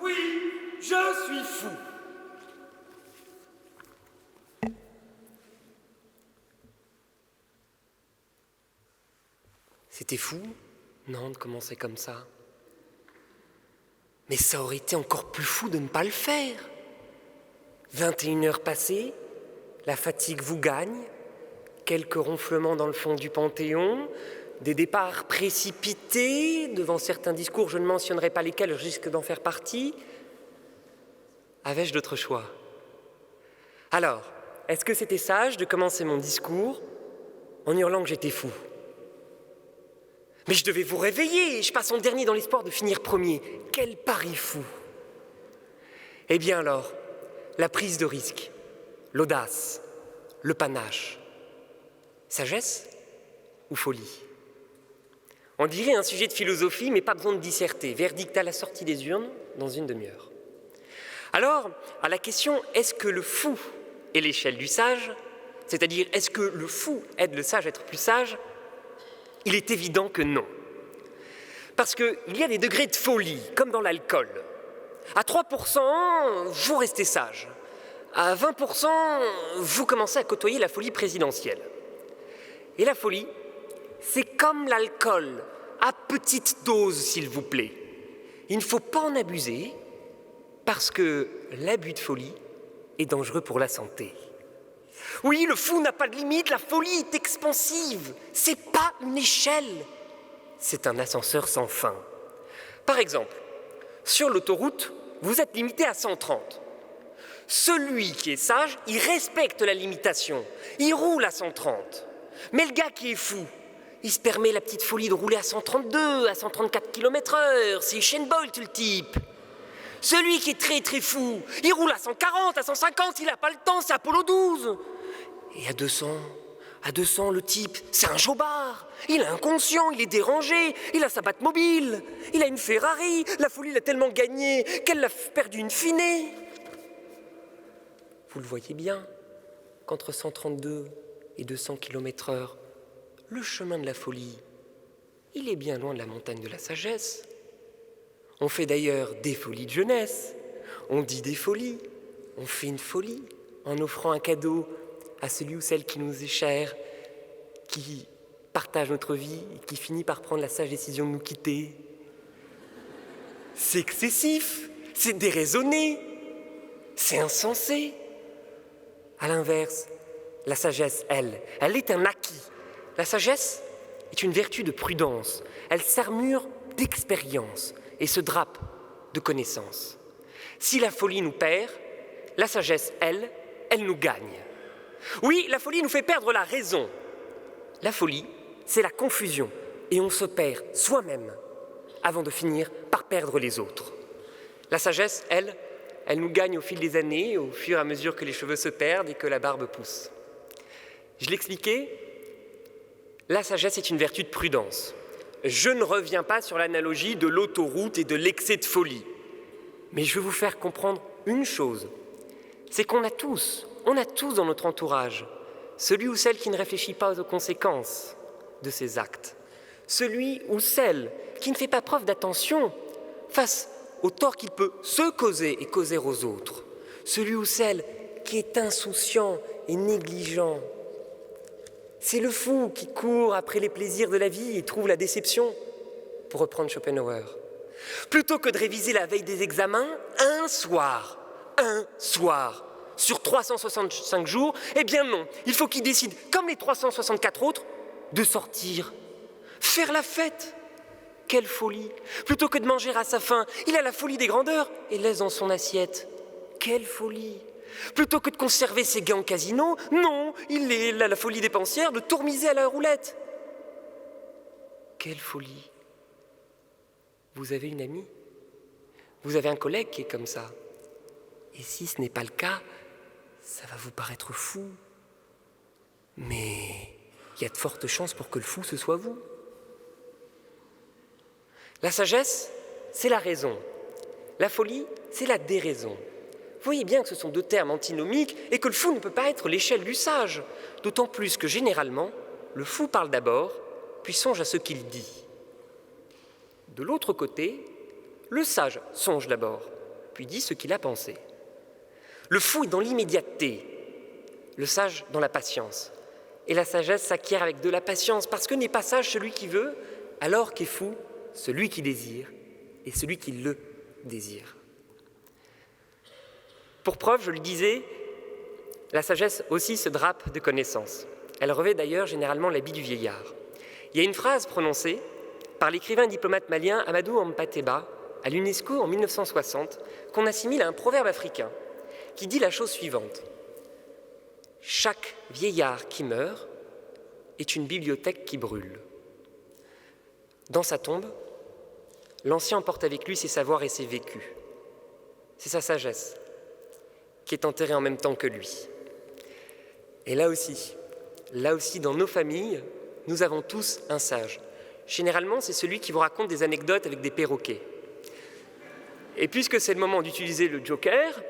Oui, je suis fou. C'était fou, non, de commencer comme ça. Mais ça aurait été encore plus fou de ne pas le faire. 21 heures passées, la fatigue vous gagne, quelques ronflements dans le fond du Panthéon, des départs précipités devant certains discours, je ne mentionnerai pas lesquels, je risque d'en faire partie. Avais-je d'autres choix? Alors, est-ce que c'était sage de commencer mon discours en hurlant que j'étais fou? Mais je devais vous réveiller, je passe en dernier dans l'espoir de finir premier. Quel pari fou! Eh bien alors, la prise de risque, l'audace, le panache, sagesse ou folie? On dirait un sujet de philosophie, mais pas besoin de disserter. Verdict à la sortie des urnes, dans une demi-heure. Alors, à la question « est-ce que le fou est l'échelle du sage ?» c'est-à-dire « est-ce que le fou aide le sage à être plus sage ?» il est évident que non. Parce qu'il y a des degrés de folie, comme dans l'alcool. À 3%, vous restez sage. À 20%, vous commencez à côtoyer la folie présidentielle. Et la folie, c'est comme l'alcool, à petite dose, s'il vous plaît. Il ne faut pas en abuser, parce que l'abus de folie est dangereux pour la santé. Oui, le fou n'a pas de limite, la folie est expansive. C'est pas une échelle, c'est un ascenseur sans fin. Par exemple, sur l'autoroute, vous êtes limité à 130. Celui qui est sage, il respecte la limitation, il roule à 130. Mais le gars qui est fou, il se permet la petite folie de rouler à 132, à 134 km/h, c'est Usain Bolt le type. Celui qui est très très fou, il roule à 140, à 150, il n'a pas le temps, c'est Apollo 12. Et à 200, le type, c'est un jobard. Il est inconscient, il est dérangé, il a sa Batmobile, il a une Ferrari, la folie l'a tellement gagné qu'elle l'a perdu in fine. Vous le voyez bien, qu'entre 132 et 200 km/h, le chemin de la folie, il est bien loin de la montagne de la sagesse. On fait d'ailleurs des folies de jeunesse, on dit des folies, on fait une folie en offrant un cadeau à celui ou celle qui nous est cher, qui partage notre vie et qui finit par prendre la sage décision de nous quitter. C'est excessif, c'est déraisonné, c'est insensé. À l'inverse, la sagesse, elle est un acquis. La sagesse est une vertu de prudence, elle s'armure d'expérience et se drape de connaissance. Si la folie nous perd, la sagesse, elle nous gagne. Oui, la folie nous fait perdre la raison. La folie, c'est la confusion et on se perd soi-même avant de finir par perdre les autres. La sagesse, elle nous gagne au fil des années, au fur et à mesure que les cheveux se perdent et que la barbe pousse. Je l'expliquais, la sagesse est une vertu de prudence. Je ne reviens pas sur l'analogie de l'autoroute et de l'excès de folie. Mais je veux vous faire comprendre une chose, c'est qu'on a tous dans notre entourage, celui ou celle qui ne réfléchit pas aux conséquences de ses actes, celui ou celle qui ne fait pas preuve d'attention face au tort qu'il peut se causer et causer aux autres, celui ou celle qui est insouciant et négligent. C'est le fou qui court après les plaisirs de la vie et trouve la déception, pour reprendre Schopenhauer. Plutôt que de réviser la veille des examens, un soir, sur 365 jours, eh bien non, il faut qu'il décide, comme les 364 autres, de sortir, faire la fête. Quelle folie! Plutôt que de manger à sa faim, il a la folie des grandeurs et laisse dans son assiette. Quelle folie! Plutôt que de conserver ses gains au casino, non, il a la folie dépensière de tout remiser à la roulette. Quelle folie! Vous avez une amie? Vous avez un collègue qui est comme ça? Et si ce n'est pas le cas, ça va vous paraître fou. Mais il y a de fortes chances pour que le fou, ce soit vous. La sagesse, c'est la raison. La folie, c'est la déraison. Vous voyez bien que ce sont deux termes antinomiques et que le fou ne peut pas être l'échelle du sage. D'autant plus que généralement, le fou parle d'abord, puis songe à ce qu'il dit. De l'autre côté, le sage songe d'abord, puis dit ce qu'il a pensé. Le fou est dans l'immédiateté, le sage dans la patience. Et la sagesse s'acquiert avec de la patience, parce que n'est pas sage celui qui veut, alors qu'est fou celui qui désire, et celui qui le désire. Pour preuve, je le disais, la sagesse aussi se drape de connaissances. Elle revêt d'ailleurs généralement l'habit du vieillard. Il y a une phrase prononcée par l'écrivain diplomate malien Amadou Hampâté-Bâ à l'UNESCO en 1960 qu'on assimile à un proverbe africain qui dit la chose suivante. Chaque vieillard qui meurt est une bibliothèque qui brûle. Dans sa tombe, l'ancien emporte avec lui ses savoirs et ses vécus. C'est sa sagesse qui est enterrée en même temps que lui. Et là aussi, dans nos familles, nous avons tous un sage. Généralement, c'est celui qui vous raconte des anecdotes avec des perroquets. Et puisque c'est le moment d'utiliser le joker,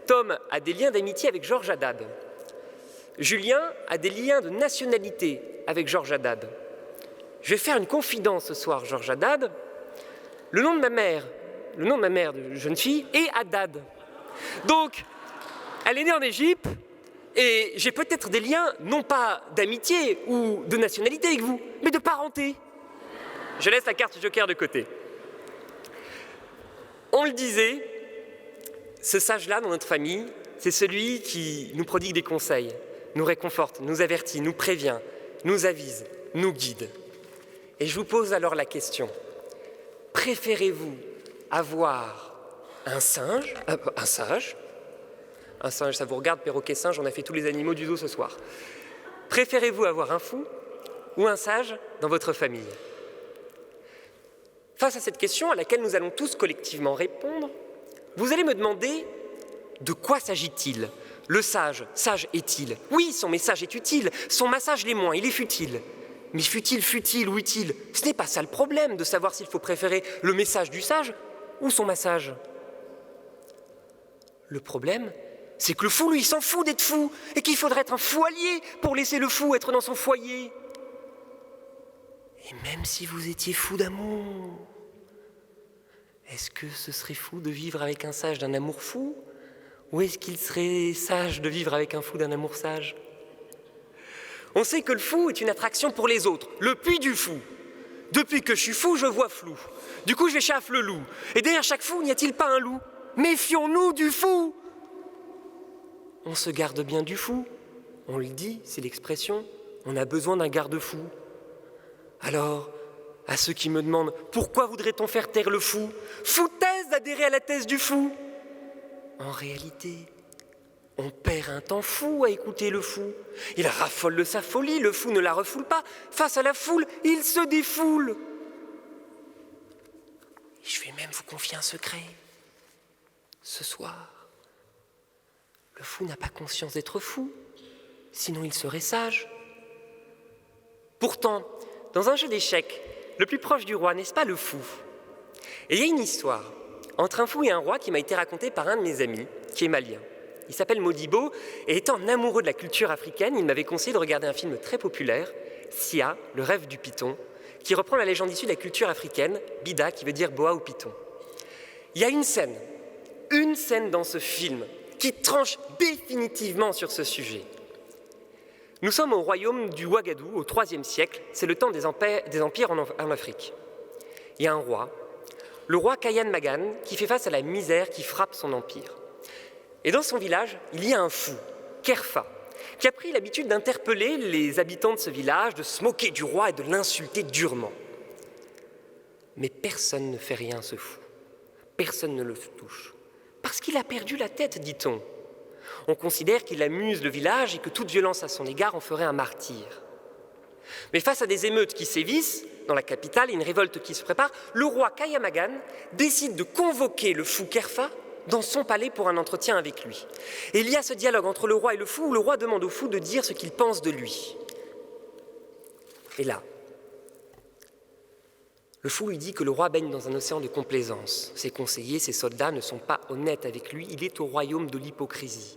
Tom a des liens d'amitié avec Georges Haddad. Julien a des liens de nationalité avec Georges Haddad. Je vais faire une confidence ce soir, Georges Haddad. Le nom de ma mère de jeune fille, est Haddad. Donc, elle est née en Égypte, et j'ai peut-être des liens, non pas d'amitié ou de nationalité avec vous, mais de parenté. Je laisse la carte joker de côté. On le disait, ce sage-là dans notre famille, c'est celui qui nous prodigue des conseils, nous réconforte, nous avertit, nous prévient, nous avise, nous guide. Et je vous pose alors la question, préférez-vous avoir un sage, ça vous regarde, perroquet singe, on a fait tous les animaux du zoo ce soir. Préférez-vous avoir un fou ou un sage dans votre famille? Face à cette question à laquelle nous allons tous collectivement répondre, vous allez me demander de quoi s'agit-il? Le sage est-il? Oui, son message est utile, son massage l'est moins, il est futile. Mais futile ou utile? Ce n'est pas ça le problème de savoir s'il faut préférer le message du sage ou son massage. Le problème, c'est que le fou, lui, s'en fout d'être fou et qu'il faudrait être un fou allié pour laisser le fou être dans son foyer. Et même si vous étiez fou d'amour, est-ce que ce serait fou de vivre avec un sage d'un amour fou? Ou est-ce qu'il serait sage de vivre avec un fou d'un amour sage? On sait que le fou est une attraction pour les autres, le puits du fou. Depuis que je suis fou, je vois flou. Du coup, je chaffe le loup. Et derrière chaque fou, n'y a-t-il pas un loup? Méfions-nous du fou! On se garde bien du fou. On le dit, c'est l'expression. On a besoin d'un garde-fou. Alors, à ceux qui me demandent « Pourquoi voudrait-on faire taire le fou ?» Foutaise d'adhérer à la thèse du fou. En réalité, on perd un temps fou à écouter le fou. Il raffole de sa folie, le fou ne la refoule pas. Face à la foule, il se défoule. Et je vais même vous confier un secret. Ce soir, le fou n'a pas conscience d'être fou, sinon il serait sage. Pourtant, dans un jeu d'échecs, le plus proche du roi, n'est-ce pas le fou? Et il y a une histoire entre un fou et un roi qui m'a été racontée par un de mes amis, qui est malien. Il s'appelle Modibo, et étant amoureux de la culture africaine, il m'avait conseillé de regarder un film très populaire, Sia, le rêve du python, qui reprend la légende issue de la culture africaine, Bida, qui veut dire boa ou python. Il y a une scène dans ce film, qui tranche définitivement sur ce sujet. Nous sommes au royaume du Ouagadou, au IIIe siècle, c'est le temps des empires en Afrique. Il y a un roi, le roi Kayan Magan, qui fait face à la misère qui frappe son empire. Et dans son village, il y a un fou, Kerfa, qui a pris l'habitude d'interpeller les habitants de ce village, de se moquer du roi et de l'insulter durement. Mais personne ne fait rien à ce fou, personne ne le touche. Parce qu'il a perdu la tête, dit-on. On considère qu'il amuse le village et que toute violence à son égard en ferait un martyr. Mais face à des émeutes qui sévissent, dans la capitale et une révolte qui se prépare, le roi Kayamagan décide de convoquer le fou Kerfa dans son palais pour un entretien avec lui. Et il y a ce dialogue entre le roi et le fou où le roi demande au fou de dire ce qu'il pense de lui. Et là, le fou lui dit que le roi baigne dans un océan de complaisance. Ses conseillers, ses soldats ne sont pas honnêtes avec lui, il est au royaume de l'hypocrisie.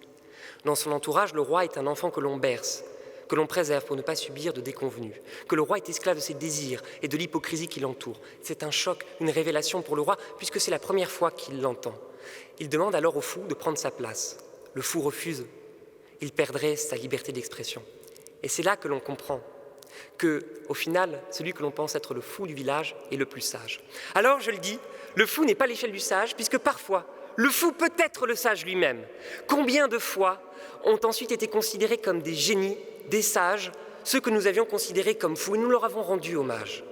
Dans son entourage, le roi est un enfant que l'on berce, que l'on préserve pour ne pas subir de déconvenues, que le roi est esclave de ses désirs et de l'hypocrisie qui l'entoure. C'est un choc, une révélation pour le roi, puisque c'est la première fois qu'il l'entend. Il demande alors au fou de prendre sa place. Le fou refuse. Il perdrait sa liberté d'expression. Et c'est là que l'on comprend que, au final, celui que l'on pense être le fou du village est le plus sage. Alors, je le dis, le fou n'est pas l'échelle du sage, puisque parfois, le fou peut être le sage lui-même. Combien de fois ont ensuite été considérés comme des génies, des sages, ceux que nous avions considérés comme fous, et nous leur avons rendu hommage.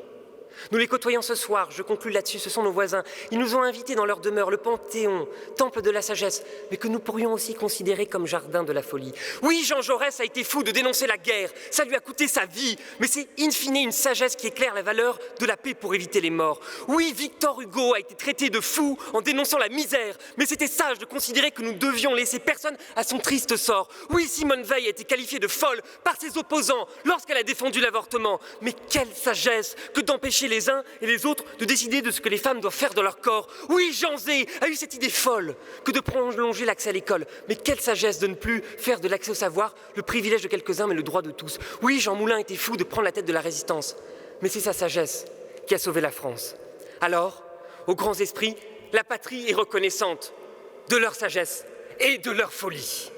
Nous les côtoyons ce soir, je conclus là-dessus, ce sont nos voisins. Ils nous ont invités dans leur demeure, le Panthéon, temple de la sagesse, mais que nous pourrions aussi considérer comme jardin de la folie. Oui, Jean Jaurès a été fou de dénoncer la guerre, ça lui a coûté sa vie, mais c'est in fine une sagesse qui éclaire la valeur de la paix pour éviter les morts. Oui, Victor Hugo a été traité de fou en dénonçant la misère, mais c'était sage de considérer que nous devions laisser personne à son triste sort. Oui, Simone Veil a été qualifiée de folle par ses opposants lorsqu'elle a défendu l'avortement, mais quelle sagesse que d'empêcher les uns et les autres de décider de ce que les femmes doivent faire de leur corps. Oui, Jean Zay a eu cette idée folle que de prolonger l'accès à l'école. Mais quelle sagesse de ne plus faire de l'accès au savoir le privilège de quelques-uns mais le droit de tous. Oui, Jean Moulin était fou de prendre la tête de la résistance. Mais c'est sa sagesse qui a sauvé la France. Alors, aux grands esprits, la patrie est reconnaissante de leur sagesse et de leur folie.